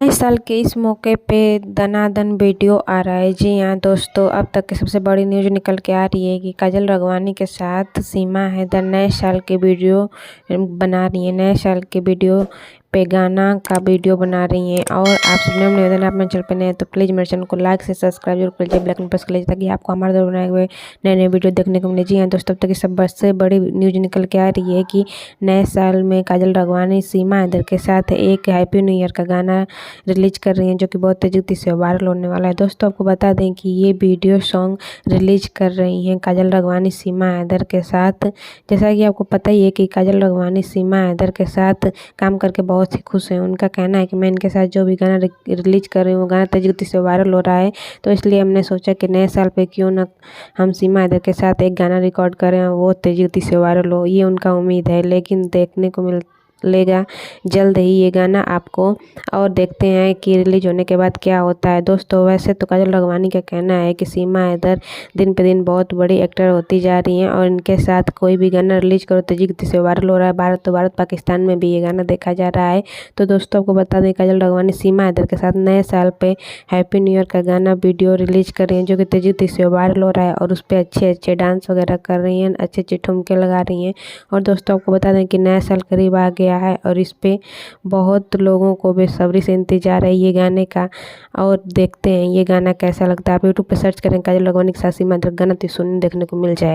नए साल के इस मौके पे दनादन वीडियो आ रहा है। जी हाँ दोस्तों, अब तक की सबसे बड़ी न्यूज़ निकल के आ रही है कि काजल राघवानी के साथ सीमा हैदर नए साल के वीडियो बना रही है। नए साल के वीडियो पे गाना का वीडियो बना रही हैं। और आप सबने निवेदन, आप मेरे चैनल पे नए हैं तो प्लीज़ मेरे चैनल को लाइक से सब्सक्राइब जरूर कर लीजिए, बेल आइकन प्रेस कर लीजिए ताकि आपको हमारे द्वारा बनाए हुए नए नए वीडियो देखने को मिले। जी हाँ दोस्तों, अब तक की सबसे बड़ी न्यूज़ निकल के आ रही है कि नए साल में काजल राघवानी सीमा हैदर के साथ एक हैप्पी न्यू ईयर का गाना रिलीज कर रही हैं, जो कि बहुत तेज़ी से वायरल होने वाला है। दोस्तों आपको बता दें कि ये वीडियो सॉन्ग रिलीज कर रही हैं काजल राघवानी सीमा हैदर के साथ। जैसा कि आपको पता ही है कि काजल राघवानी सीमा हैदर के साथ काम करके बहुत ही खुश हैं। उनका कहना है कि मैं इनके साथ जो भी गाना रिलीज कर रही हूँ वो गाना तेज़ी से वायरल हो रहा है, तो इसलिए हमने सोचा कि नए साल पे क्यों ना हम सीमा हैदर के साथ एक गाना रिकॉर्ड करें और वो तेज़ी से वायरल हो। ये उनका उम्मीद है, लेकिन देखने को लेगा जल्द ही ये गाना आपको। और देखते हैं कि रिलीज होने के बाद क्या होता है। दोस्तों वैसे तो काजल राघवानी का कहना है कि सीमा हैदर दिन पे दिन बहुत बड़ी एक्टर होती जा रही हैं और इनके साथ कोई भी गाना रिलीज करो तेजी से वायरल हो रहा है। भारत पाकिस्तान में भी ये गाना देखा जा रहा है। तो दोस्तों आपको बता दें काजल राघवानी सीमा हैदर के साथ नए साल पे हैप्पी न्यू ईयर का गाना वीडियो रिलीज कर रही हैं, जो कि तेजी से वायरल हो रहा है। और उस पर अच्छे डांस वगैरह कर रही हैं, अच्छे ठुमके लगा रही हैं। और दोस्तों आपको बता दें कि नया साल करीब आ गया है और इस पे बहुत लोगों को बेसब्री से इंतजार है ये गाने का। और देखते हैं ये गाना कैसा लगता है। आप यूट्यूब पे सर्च करें काजल राघवानी के साथ सीमा हैदर गाना तो सुनने देखने को मिल जाएगा।